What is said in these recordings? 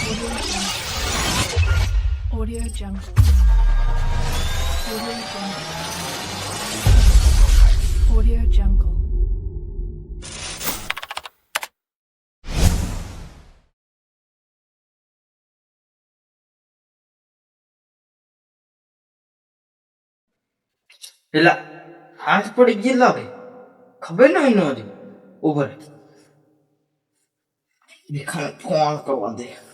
Audio Jungle. Audio Jungle. Audio Jungle. પેલા હાથ પડી ગયેલા ભાઈ ખબર નહીં નહોતી ઉભર દેખા ફોન કરવા દે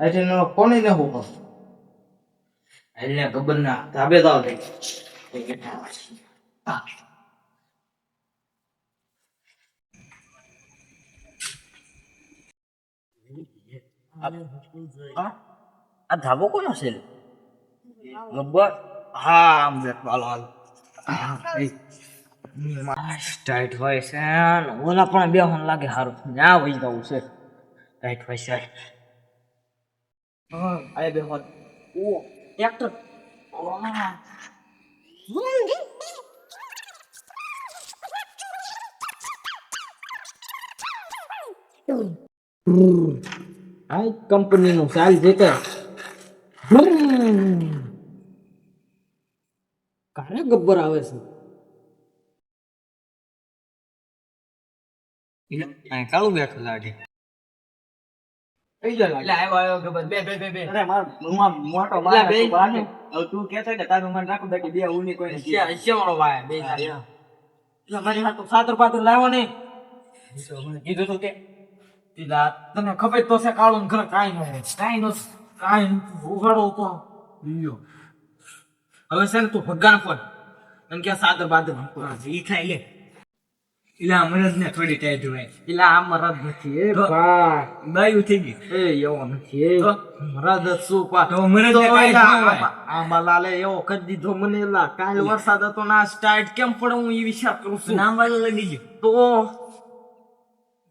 આજે નો ફોન ને હું એટલે ખબર ના ધાબે દાવ દે આ ધાબો કોનો છે ગબ્બર હા આમ દેખ હાલ હાલ ટાઈટ હોય છે ને ઓલા પણ બે હોન લાગે સારું ના વહી જવું છે ટાઈટ હોય છે હા આ બે હોન ઓ ટ્રેક્ટર આ કંપની નું ચાલ છે કે કારે ગબ્બર આવે છે કાળું બેઠું લાગે તું કેતો કે તારું મને રાખું બાકી બે ઉની કોઈ મારી હાથ સાતર પાત્ર લાવો નહીં કીધું તું કે તને ખબર તો છે કાળું ઘર કાંઈ ઉઘાડો તો હવે છે ને તું ભગવાન ફોન અને કે સાદર બાદર ઈ ખાઈ લે ઇલા મરદ ને થોડી ટાઈટ હોય ઇલા આ મરદ નથી એ ભાઈ બાયું થઈ ગઈ એ એવો નથી એ મરદ શું પા તો મરદ ને આ મલાલે એવો કરી દીધો મને એલા કાલ વરસાદ હતો ના સ્ટાર્ટ કેમ પડે હું ઈ વિચાર કરું છું નામ વાળો લઈ ગયો તો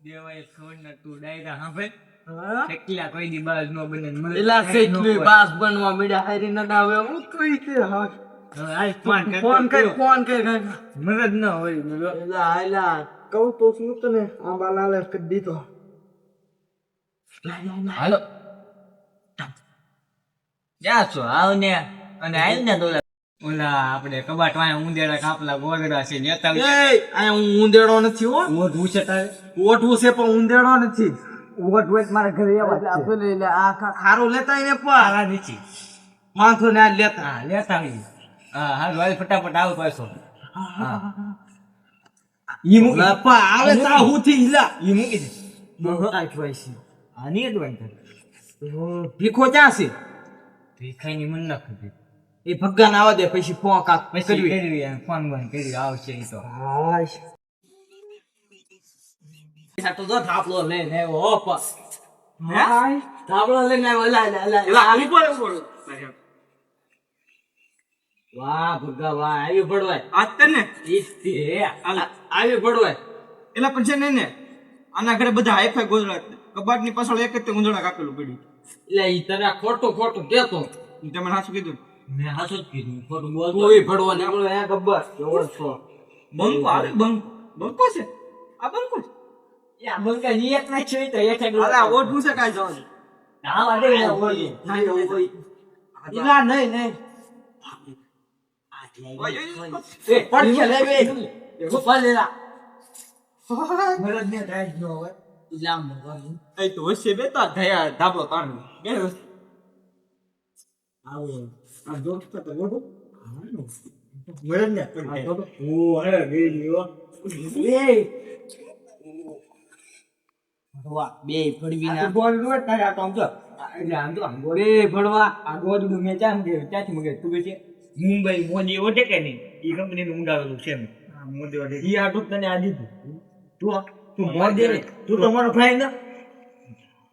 દેવાય છોડ ને તું ડાયરા હા ભાઈ એકલા કોઈ દી બાજ નો બને એલા કેટલી બાસ બનવા મળ્યા હારી ન આવે હું કોઈ કે હા ફોન કર મરદ ન હોય એલા એલા કહું તો શું તને આ બાલાલે કરી દીધો હાલો જા છો આવ ને અને આવ ને દોલા ઓલા આપણે કબાટ વાય ઉંદેડા કાપલા ગોગડા છે નેતા એ આ હું ઉંદેડો નથી હો ઓઠું છે તારે ઓઠું છે પણ ઉંદેડો નથી ઓઠ હોય મારા ઘરે આવા આપેલે એટલે આ ખારો લેતા ને પાલા નીચી માથો ને આ લેતા હા લેતા આવી હા હા વાય ફટાફટ આવ પાછો હા ઈ મૂકી પા આવે તા હું થી ઈલા ઈ મૂકી દે બહુ ટાઈટ હોય છે આની એડવાન્સ ભીખો ક્યાં છે ભીખાઈ ની મન ન ખબર એ ભગવાન આવા દે પછી ફોન કાક કરવી ફોન બંધ કરી આવશે ઈ તો હાશ તો જો થાપલો લઈને આવ્યો ઓપ હાય થાપલો લઈને આવ્યો લા આવી પડે વાહ ભગવા વાહ આવી પડવાય આજ તને ઈસ્તી આવી પડવાય એલા પણ છે ને આના ઘરે બધા હાઈફાઈ ગોજડા કબાટ ની પાછળ એક જ તે ઉંધડા કાપેલું પડ્યું એટલે ઈ તને ખોટું કેતો ઈ તમે હાચું કીધું મેં હાચું જ કીધું ખોટું બોલ કોઈ ભડવા નીકળો હે ગબ્બર કેવો છો બંકો આવે બંકો છે આ બંકો છે યા બંકા ની એક ના છે તો એક અલા ઓઠું છે કાઈ જવાનું ના વાડે ને ઓય ના ઓય ઈલા નહીં ઓય એ પડ કે લે બે ગોપાલ લેલા મરદ ને રાઈટ નો હોય ઈલા મંગવાની એ તો હશે બેટા ધયા ધાબળો તાણ બે આવો આ દોસ્ત તો ગોડો મરદ ને ઓ અરે ગેલીઓ એ ભડવા બે ભડવી ના બોલ રોટ તારા તો સમજો એટલે આમ તો બે ભડવા આ ગોદડું મે ક્યાંથી મગે તું કે મુંબઈ મોદી ઓટે કે નહીં ઈ કંપની નું ઉડાવેલું છે મોદી ઓટે ઈ આટું તને આ દીધું તું મોદી તું તમારો ભાઈ ના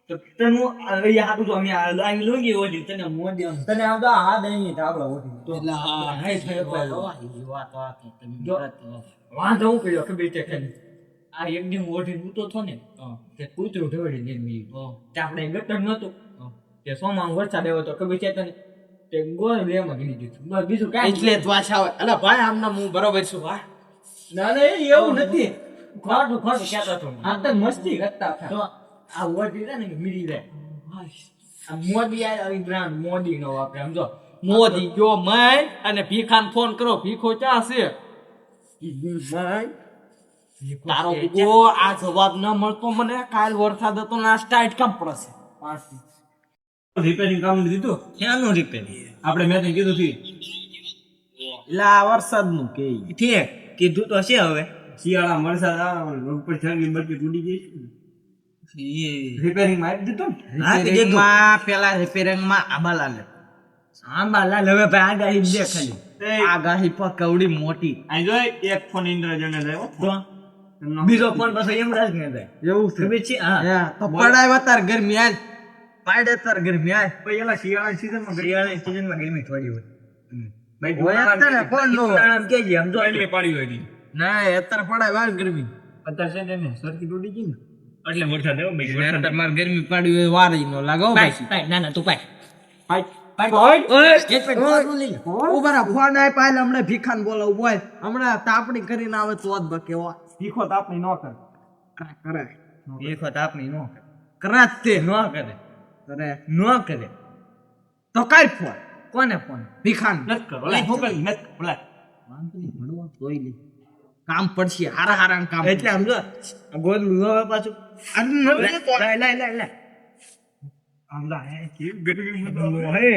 તો તને આ આટું તો અમે આવી લોગી ઓડી તને મોદી તને આમ તો આ દઈ ધાબળા ઓડી તો એટલે હા હે થયો ઈ વાત આ કે તમે વાંધો હું કર્યો કે બેટે કે આ એકદમ ઓઢી ઉતો થો ને તે કૂતરું ઢોળી દે મી તે આપણે ગટર નતો તે સોમાં વરસાદ આવ્યો તો કબી છે તને તે ગોળ લેમાં ગીરી દીધું બસ બીજું કાઈ એટલે જ વાસ આવે અલા ભાઈ આમના હું બરોબર છું ભાઈ ના ના એવું નથી ખોટું કહેતો હતો આ તો મસ્તી કરતા હતા તો આ વોટી છે ને મિલી જાય આ મોદી આ બ્રાન્ડ મોદી નો વાપરે સમજો મોદી જો મય અને ભીખાન ફોન કરો ભીખો ક્યાં છે તારો કો આ જવાબ ન મળતો મને કાલ વરસાદ હતો ને આ સ્ટાર્ટ કામ પડશે રિપેરિંગ કામ દીધું ક્યાંનું રિપેરિંગ આપણે મેં તને કીધું હતું એટલે આ વરસાદનું કે ઠીક કીધું તો છે હવે શિયાળા વરસાદ આવે ઉપર ઠંડી બરકી તૂટી ગઈ રિપેરિંગ માં આપી દીધું રિપેરિંગ માં પેલા રિપેરિંગ માં આંબાલાલ હવે ભાઈ આગાહી દે ખાલી આગાહી પર કવડી મોટી આ જો એક ફોન ઇન્દ્રજને લાવ્યો તો બીજો ફોન પાછો એમરાજ ને જાય એવું ખબર છે હા તો પડાય તાર ગરમી આજ પાડે તાર ગરમી આજ પેલા શિયાળાની સીઝનમાં ગરમી થોડી હોય ભાઈ અત્યારે ફોન નો આમ કે જે સમજો એટલે પાડી હોય ના અત્યારે પડાય વાર ગરમી અત્યારે છે ને સરકી તૂટી ગઈ ને એટલે વરસાદ આવ્યો ભાઈ અત્યારે માર ગરમી પાડી હોય વાર નો લાગો ભાઈ ના ના તું પાય ફોન આય પાલ હમણાં ભીખાન બોલાવું બોલ હમણાં તાપણી કરીને આવે તો જ બકેવા ભીખો તાપણી ન કરે કરે ભીખો તાપણી ન કરે કરાત તે ન કરે કરે ન કરે તો કાઈ ફોન કોને ફોન ભીખાન નત કરો લે ફોકલ નત બોલા વાંધો ભણવા તોય લે કામ પડશે હારા હારા કામ એટલે સમજો ગોદલું હવે પાછું લે આમલા હે કે ગરમી માં હે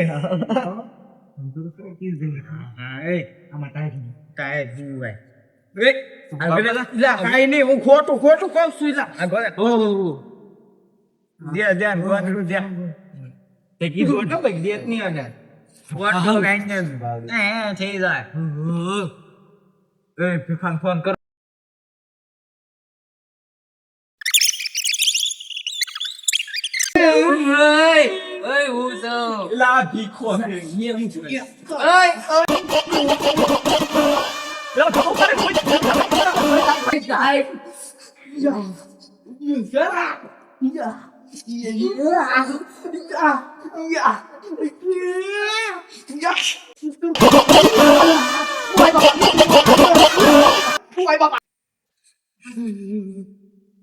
સમજો તો કે દે હા એ આમાં ટાયર જીવાય એ લા કાઈ નહીં હું ખોટું કહું છું લા ઓ દે ગોદલું દે તે કીધું તો ભાઈ દેત નહીં આને ગોદલું કાઈ ને થઈ જાય એ ભીખાન ફોન કર ઓય હું તો લા ભીખો ને એમ છે ઓય લા ખબર કરે કોઈ જાય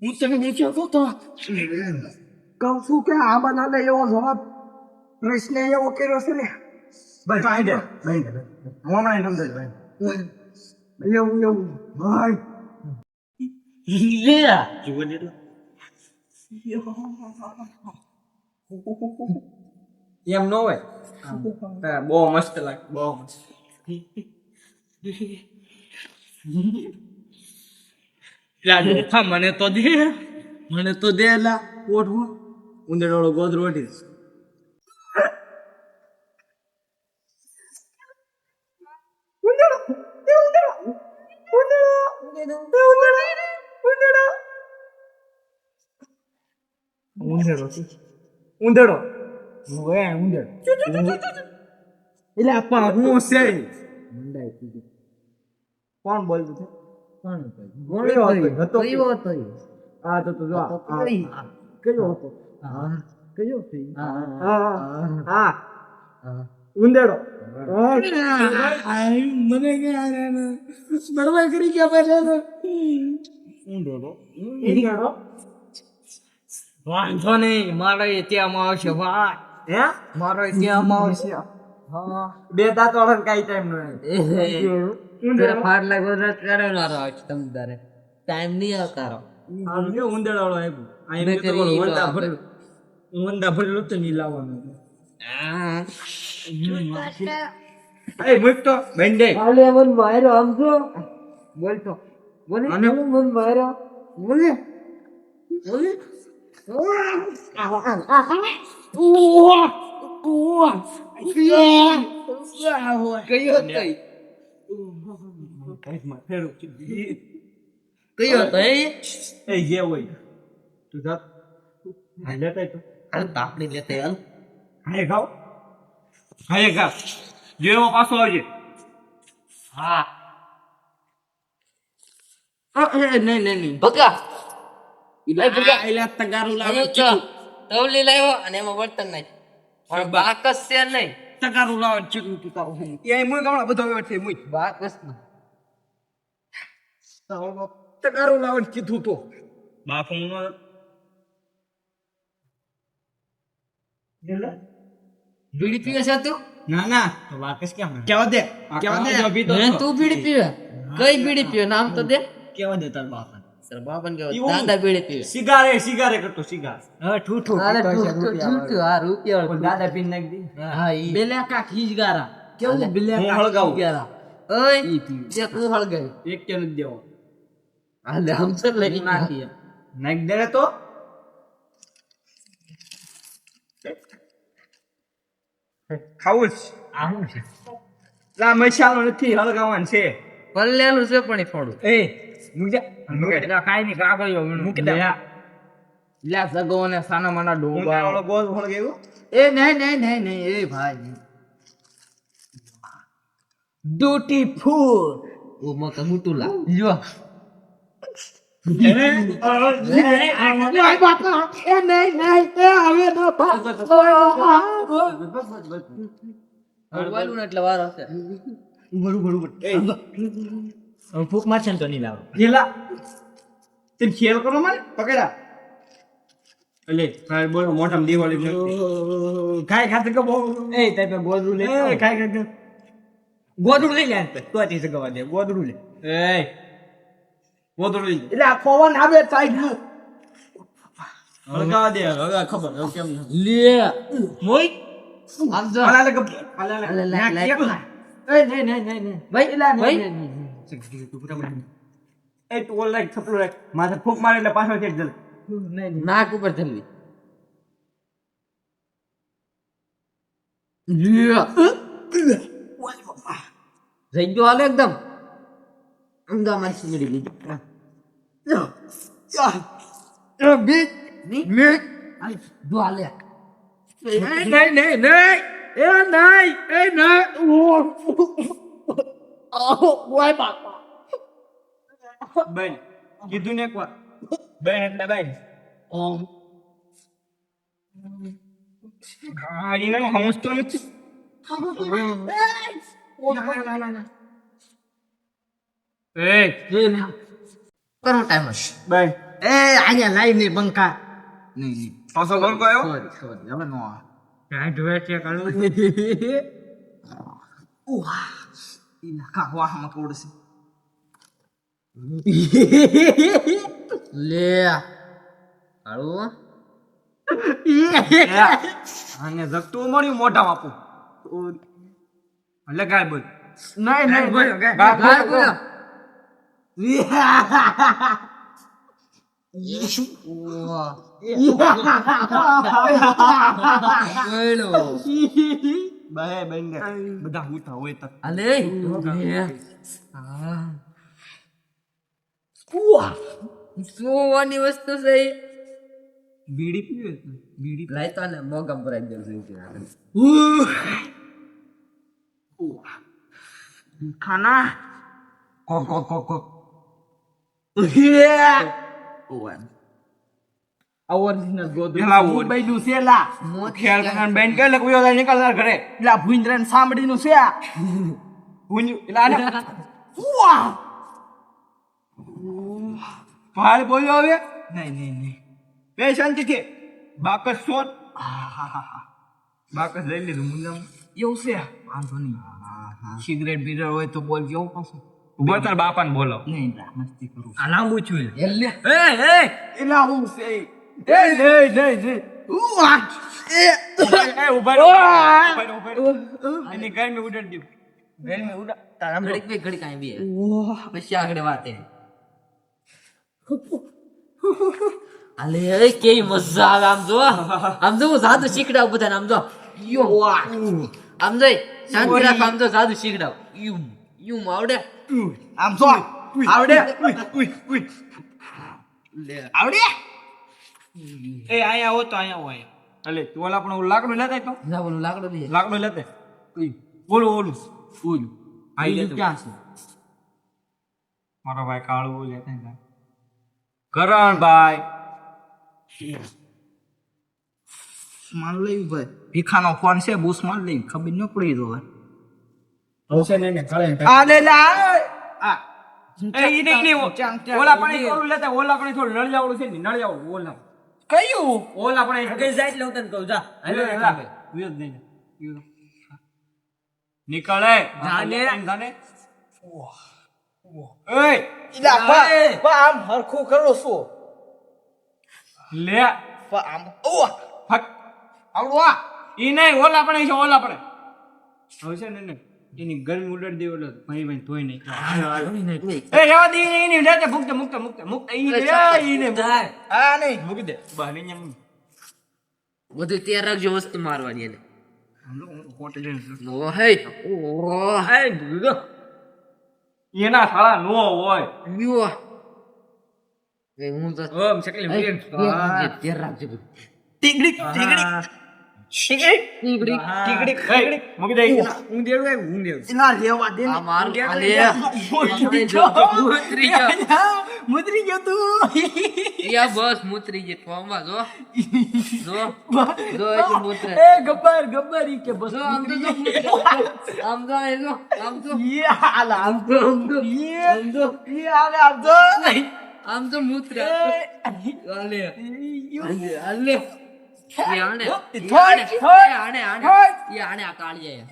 હું તને પૂછ્યો તો કહું છું કે આ બનાવે એવો જવાબ પ્રશ્ન એવો કર્યો છે ને ભાઈ ભાઈ દે હમણાં સમજાય ભાઈ એવું ભાઈ જીવો દે તો એમ ન હોય બહુ મસ્ત લાગે બહુ મસ્ત મને તો દે લા ઓઠવો ઉંદરડો ગોદરો ઓઠી ઉંદરડો એટલે આપણા હું છે કોણ બોલતું છે કોણ હતો હા તો જો કયો હતો કયો હા ઉંદેડો મને બળવા કરી ગયા પહેલા ઉંદેડો વાંધો નહીં મારે ત્યાં આવશે ભાઈ હે મારો ત્યાં આવશે હા બે દાંત વાળા કઈ ટાઈમ નો તેરા ફાડલા ગોદરા કરેલો રહો તમ તારે ટાઈમ નહીં આવતારો આમ કે ઉંદેડાળો આવ્યો આ મેં તો વંદા ભરેલું તો નહીં લાવવાનું એ મુક તો બેંડે આલે મન માર્યો આમ જો બોલતો બોલે અને મન માર્યો બોલે બોલે કયો તઈ કઈ માં ફેરો કયો તઈ એ જે હોય તું જા હાલે તઈ તો હાલ તાપડી લેતે હાલ હાય ગાવ જેવો પાછો આવજે હા નહીં બકા ઇલા ઇલા તગારું લાવો તવલી લાવ્યો અને એમાં બર્તન નાખ પણ બાકસ છે નહીં તગારું લાવો ચીકુ તું તારું એ મુય ગામડા બધો આવ્યો છે મુય બાકસ તગારો લાવવાનું કીધું તો બાપુ બીડી પીવે છે તું ના તો વાકસ કેમ કેવા દે હે તું બીડી પીવે કઈ બીડી પીવે નામ તો દે કેવા દે તાર બાપ સર બાપન કે દાદા બીડી પીવે સિગારે કરતો સિગાર હા ઠૂઠું અરે ઠૂઠું આ રૂપિયા દાદા પીન નાખ દે હા ઈ બેલેકા ખીજગારા કેવું બેલેકા હળગાવું. ખીજગારા ઓય ઈ પીવે. જે તું હળગાય એક કે નથી દેવો હાલે હમ સર લઈ નાખીએ નાખ દે તો ખાવું જ આવું છે લા મસાલો નથી હળગાવવાનું છે પલ્લેલું છે પણ ઈ થોડું એ મુજા ખાઈ ની કાગળિયો મૂકી દે લ્યા સગો ને સાના માના ડોબા ઓલો ગોળ હળગાવ્યો એ નહીં એ ભાઈ બ્યુટીફુલ ઓ મકા મુટુલા લ્યો હળવાયું ને એટલે વાર હશે ફૂક મારશે ને તો નહીં લાવો જેલા તે ખેલ કરો મને પકડા એટલે ભાઈ બોલો મોઢામાં દિવાળી ખાય ખાતે કે બહુ એ તાઈ પે ગોદરું લે ખાય ખાતે ગોદરું લઈ લે તો તી સગવા દે ગોદરું લે એ ગોદરું લઈ એટલે આ પવન આવે સાઈડ નું હળગાવા દે હવે ખબર હવે કેમ લે મોય આમ જો અલા લે નહીં ભાઈ એલા ભાઈ એ તું ઓલ રાખ થપલું રાખ માથે ફૂક મારે એટલે પાછો ચેક જલ નાક ઉપર થમી જઈ ગયો હાલે એકદમ અંગામાં સિંગડી લીધી બીજ નહીં જો હાલે નહીં બેન કીધું ને એકવાર બેન એટલે બેન ગાડીને સમજતો નથી કરો ટાઈમ હશે બેન એ આયા લાઈ ને બંકા નહીં પાછો બંકો આવ્યો સોરી હવે નો ક્યાં ધોવે છે કાળું ઈ નાખા વાહમાં પડશે લે હાલો અને જગતું મળ્યું મોઢા આપું એટલે ગાય બોલ નહીં બોલ ગાય બોલો બાય બેન બધા હુતા હોય તક અલે સુવાની વસ્તુ છે બીડી પીવે બીડી લાઈ તો ને મોગમ ભરાઈ દઉં ખાના કો ઓરિજિનલ ગોદુ પેલા બૈડું છે લા ખેલ કન બેન કે લક વિયો નીકળનાર ઘરે પેલા ભુંજરાન સાંભળીનું છે આ ભુંજુ પેલા આને વાહ ભાળ બોલ્યો હવે નહીં બે શાંતિથી બાકસ શોધ બાકસ લઈ લીધું મુંજામ એવું છે વાંધો નહીં સિગરેટ બીજર હોય તો બોલ કેવું પાછું બોલ તાર બાપાને બોલો નહીં મસ્તી કરું આ લાંબુ છું એલે એલા હું છે એ નહીં ઉભા એની ગરમી ઉડાડી દઉં ગરમી ઉડા તારા ઘડી કાંઈ બી પછી આગળ વાતે અલે કેવી મજા આવે આમ જો હું જાદુ શીખડાવ બધાને આમ જો આમ જો શાંતિ રાખ આમ જો જાદુ શીખડાવ યુમ આવડે આમ જો આવડે આવડે એ અહીંયા આવો તો અહીંયા આવો અલે તું ઓલા પણ લાકડું લેતા તો ના બોલું લાકડો દે લાકડું લેતે ઓલું આઈ લે ક્યાં છે મારો ભાઈ કાળું લેતા કરણ ભાઈ માલ લઈ ભાઈ ભીખાનો ફોન છે બૂસ માલ લઈ ખબર ન પડી તો આ લે લા આ ઈ નહીં, ઓલા પણ ઓલું લેતા, ઓલા પણ થોડું નળિયાવાળું છે ને, નળિયાવાળું, ઓલા. કયું ઓલા પણ કઈ જાય એટલે હું તને કહું જા નીકળે. જાને. ઓય, ઈલા બા આમ હરખું કરો છું લે. બા આમ ઓ ફટ. આવડો આ ઈ નહીં, ઓલા પણ છે, ઓલા પણ. હવે છે ને એની ગરમી ઉડાડી દેવો એટલે ભાઈ ભાઈ ધોઈ નહીં. એ રેવા દે એની લેતે મુક્ત ઈ ને આ નહીં મૂકી દે બહાર અહીંયા મૂકી. બધું તૈયાર રાખજો વસ્તુ મારવાની એને હોટલ ઓ હે ઓ હે ગુગો એના સાળા નો હોય. યો એ હું તો ઓમ શકલી વીર તૈયાર રાખજો બધું ટીકડી મૂકી દે. હું દેડું ઇના લેવા દે આ માર આલે મુદ્રી ગયો તું યા બસ મુતરી જે ફોર્મમાં જો એક મુતરે એ ગબ્બર ઈ કે બસ જો આમ તો જો મુતરે આમ તો એ જો આમ તો યે આલા આમ તો યે આલે આમ તો આમ તો મુતરે આલે આલે આને આ કાળીએ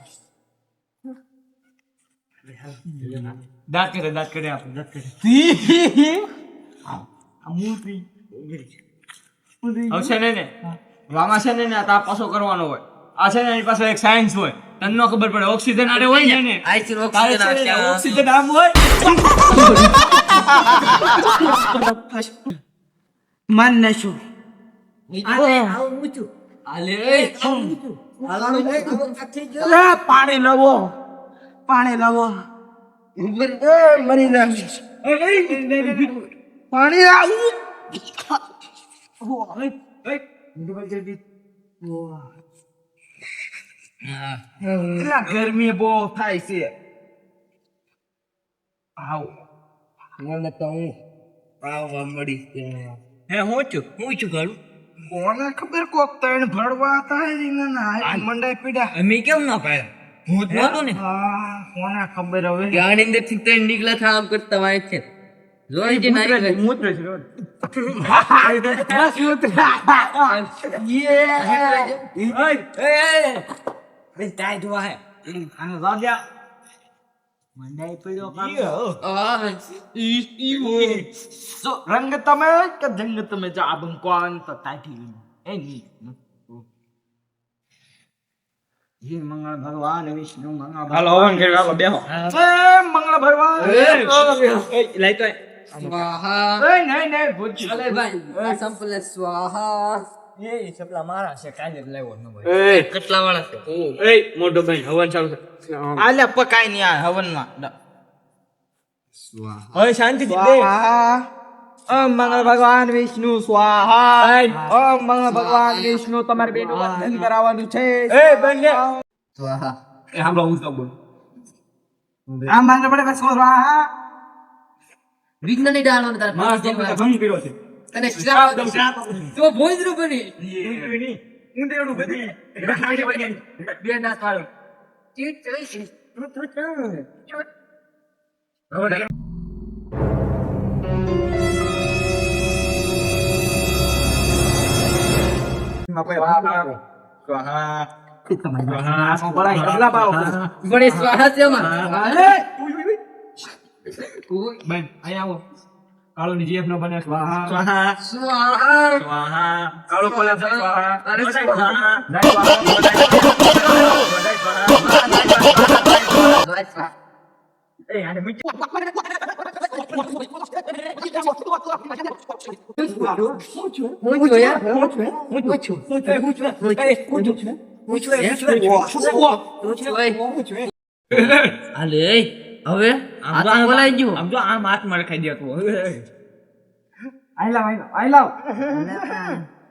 દાંત કરે આપણે દાંત કરે. હવે છે ને આમાં છે ને આ તાપ પાછો કરવાનો હોય. આ છે ને એની પાસે એક સાયન્સ હોય, તને ન ખબર પડે. ઓક્સિજન આડે હોય ને આઈસી તારે ઓક્સિજન છે ને આ ઓક્સિજન આમ હોય. માન નશું આલે પાણી લાવો એ મરી ના પાણી આવું ગરમી બહુ થાય છે આવ મને તો હું આવવા મળી હે હું છું ગાડું. કોને ખબર કોક તણ ભરવા હતા ને મંડાઈ પીડા અમે કેમ ના પાડ્યા? ભૂત નહોતું ને. હા કોને ખબર હવે જ્ઞાન અંદર થી તો નીકળા થા આમ કરતા વાય છે જોઈ જે નાઈ મૂત્ર છે. રંગ તમે કે જંગ તમે જાબમ કોણ તો તાટી એ ની હે મંગળ ભગવાન વિષ્ણુ મંગળ હાલો હવન કરી હાલો બેહો. મંગળ ભગવાન લાઈ તો સ્વાહા એ નહીં ભૂત અલે ભાઈ સંપલ સ્વાહા એ સપલા મારા છે, કાલે જ લાવ્યો ન હોય. કેટલા વાળા છે એ મોટો ભાઈ હવન ચાલુ છે. આલે પકાઈ ની આ હવન માં હવે શાંતિ થી ઓમ મંગળ ભગવાન વિષ્ણુ સ્વાહા ઓમ મંગળ ભગવાન વિષ્ણુ તમારે બેનો બંધન કરાવવાનું છે એ બંને સ્વાહા એ હાંભળો હું તો બોલ. આમ બાંધો પડે બસ સ્વાહા વિજ્ઞાની ડાળવાનો તારે મારા તો બધા ભંગ કર્યો છે. અને શ્રાપ તો ભોજરું બની હું દેડું બધી બે ના પાડો ગણેશ સ્વાહા છે માં બેન અહીંયા આવો. કાળો ની જીએફ નો બને સ્વાહા સ્વાહા સ્વાહા. કાળો કોલા સ્વાહા. અરે જય સ્વાહા. સ્વાહા. એ આને મીઠી અલે હવે આ તો બોલાઈ ગયું આમ જો આમ હાથ માં રખાઈ દે તું. આઈ લાવ આઈ લાવ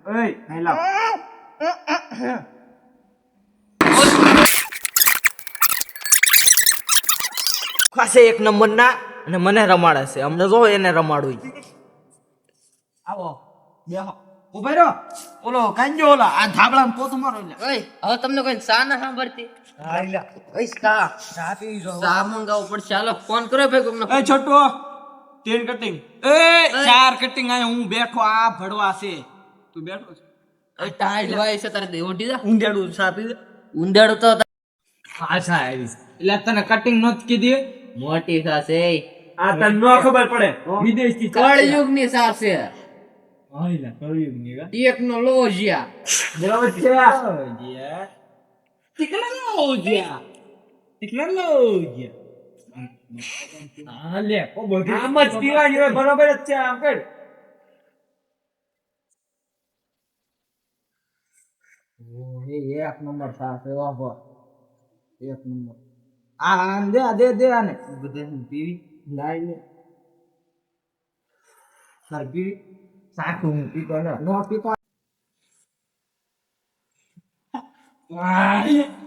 ઓય આઈ લાવ ખાસે એક નંબર ના અને મને રમાડે છે અમને જો એને રમાડું આવો બેહો ઉભા રહો ઓલો કાંજો ઓલા આ ધાબળામાં પોતું મારો લે ઓય હવે તમને કોઈ સા ના સાંભળતી આઈ લા ઓય સા ચા મંગાવવું પડશે ચાલો ફોન કરો ભાઈ કોકનો એ છોટો 3 કટિંગ એ 4 કટિંગ આયા હું બેઠો આ ભડવા છે તું બેઠો છે એ ટાઈટ હોય છે તારે ઓઢી જા ઊંધેડું સાપી દે ઉંદેડું તો પાછા આવી એટલે તને કટિંગ નત કીધી મોટી થશે આ તને ન ખબર પડે વિદેશથી કળયુગ ની સાર છે આઈલા કળયુગ ની વા ટેકનોલોજીયા બરાબર છે ટેકનોલોજી હા લે ઓ બધું આમ જ પીવાની હોય બરાબર જ છે આમ કર એક નંબર સાફ એવા પર એક નંબર આમ દે આને બધે પીવી લાઈ લે સર પીવી સાકું હું પીતો ને નો પીતો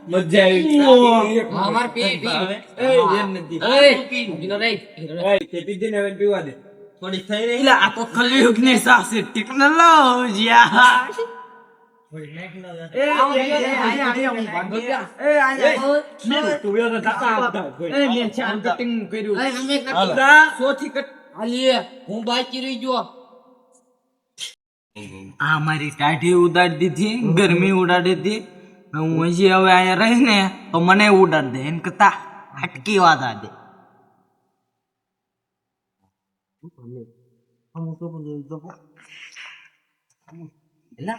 મજા આવી અમાર પી એ એમ નથી એ પીનો રે તે પીજે ને હવે પીવા દે થોડી થઈ રહી એટલે આ તો કલયુગ ની સાસે ટેકનોલોજી હું બાકી રહી ગયો આ મારી ટાઢી ઉડાડી દીધી ગરમી ઉડાડી દીધી હું હજી હવે અહીંયા રહી ને તો મને ઉડાડી દે એમ કરતા હટકી વાત આ દે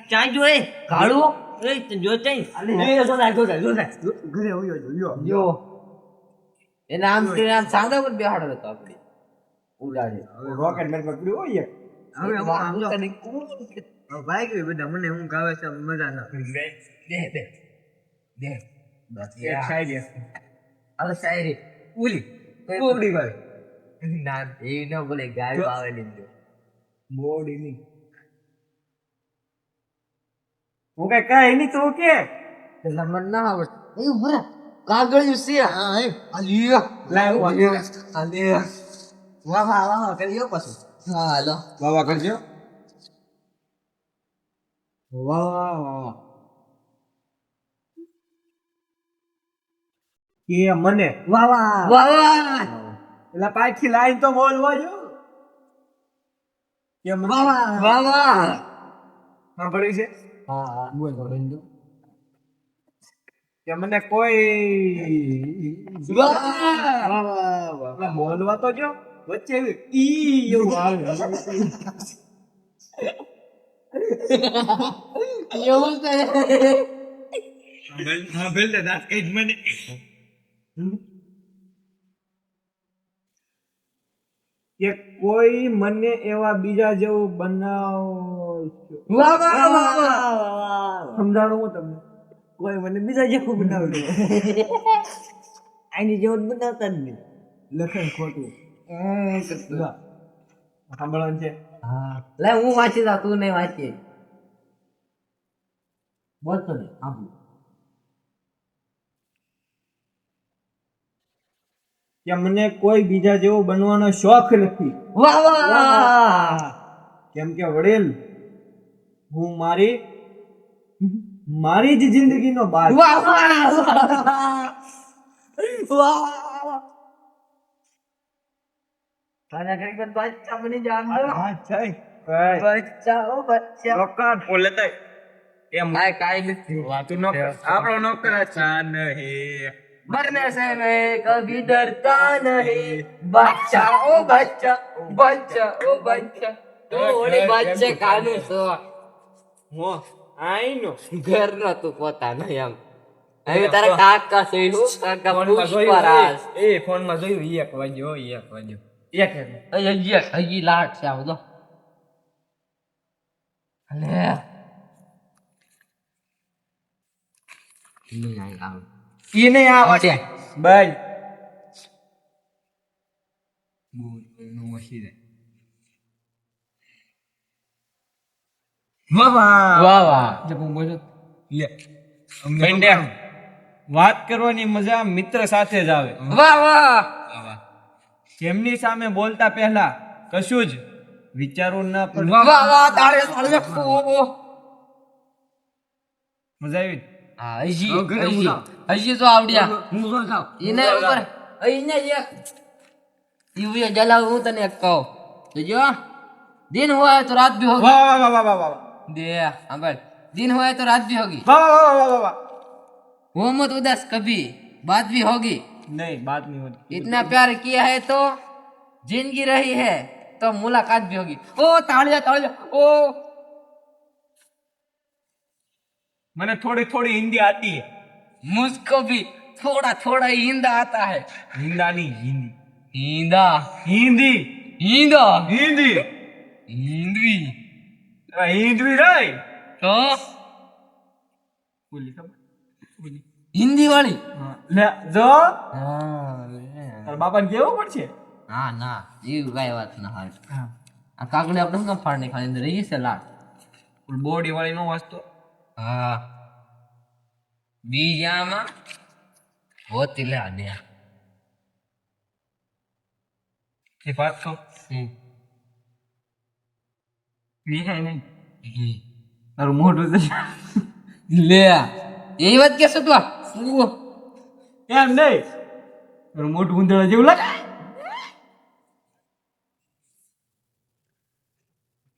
ચા જોઈ કાળું જો ચઈ જો એના આમ કે આમ સાંધા પર બેહાડો હતો આપણે ઉડાડે રોકેટ મેન પકડ્યું હોય હવે ભાઈ ગઈ બધા મને હું ગાવે છે મજા ના દે બસ એક શાયરી હવે શાયરી ઉલી કોબડી ભાઈ ના એ ન બોલે ગાય આવે લીધો મોડી ની હું કઈ નહીં તું કે પેલા મન ના આવડે એ મરા કાગળિયું છે હા એ અલિયા લાવ અલિયા વાહ કર્યો પછી હા હાલો વાવા કરજો વાહ કે મને વાવા વાહ એટલે પાછી લાઈન તો બોલવા જો કે વાવા વાહ સાંભળી છે હા બોલ બોલ કે મને કોઈ બોલવા તો જો વચ્ચે ઈ એવું આવે એવું છે સાંભળ દે દાસ કઈ મને કે કોઈ મને એવા બીજા જેવું બનાવશો વાહ વાહ સમજાણું હું તમને કોઈ મને બીજા જેવું બનાવજો આની જેવું બનાવતા જ નહીં લખન ખોટું સાંભળવાનું છે હા લે હું વાંચી દઉં તું નહીં વાંચી બોલતો નહીં સાંભળ કે મને કોઈ બીજા જેવો બનવાનો શોખ નથી વાહ વાહ કેમ કે વડીલ હું મારી જ જિંદગીનો બાદ વાહ વાહ વાહ તારા ઘરે પણ બચ્ચા બની જાણો બચ્ચા ઓ બચ્ચા રોકાણ બોલે તઈ એમ કાઈ નથી વાતું ન આપણો નોકર ચાન હે मरने से मैं कभी डरता नहीं बच्चा ओ बच्चा बच्चा ओ बच्चा ઓલી બચ્ચે કાનું છો હો આઈ નો ઘર નો તું પોતાનો એમ હવે તારા કાકા છે હું કાકા પુષ્પરાજ એ ફોન માં જોયું 1 વાગ્યો હજી લાટ છે આવો તો અલે નહીં આવ ઈ નહીં આવે છે બલ નો વસી દે વાહ વાહ વાહ જબ બોલો લે બેંડ્યા વાત કરવાની મજા મિત્ર સાથે જ આવે વાહ વાહ જેમની સામે બોલતા પહેલા કશું જ વિચારવું ના પડે વાહ વાહ તારે મજા આવી હા હજી તો આવડ્યા એને ઉપર એને એક दिव्य जलाओ હું તને એક કહું તો જો दिन हुआ है तो रात भी होगी વાહ વાહ વાહ વાહ વાહ दे अबर दिन हुआ है तो रात भी होगी વાહ વાહ વાહ વાહ વાહ वो मत उदास कभी बात भी होगी નહીં बात नहीं होती इतना प्यार किया है तो जिंदगी रही है तो मुलाकात भी होगी ओ तालिया ओ मैंने थोड़ी थोड़ी हिंदी आती है मुझको भी थोड़ा थोड़ा हिंदा आता है हिंदा नहीं हिंदी हिंदा हिंदी हिंदा हिंदी हिंदवी हिंदी रे तो बोली सब बोली हिंदी वाली हाँ ले जो हाँ તાર બાપાને કેવું પડશે ના એવું કઈ વાત ના હોય આ કાગડી આપણે શું કામ ફાડ નહીં ખાલી અંદર રહી છે લાડ બોડી વાળી નો વાંચતો હા બીજામાં હોતી લે દે એ વાત કહું ઈ હે નહીં તારું મોઢું છે લે એ વાત કે છે તું એમ નહીં તારું મોઢું ઉંદરા જેવું લાગે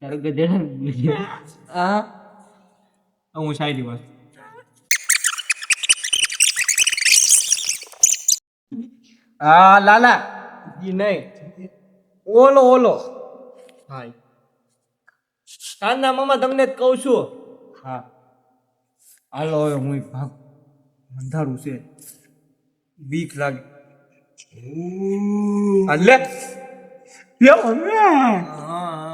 તારું ગધેડા હા હું શાયરી વાત હા લાલા ઈ નહીં ઓલો હા કાના મામા તમને જ કહું છું હા હાલો હવે હું ભાગ અંધારું છે બીક લાગે હાલે હા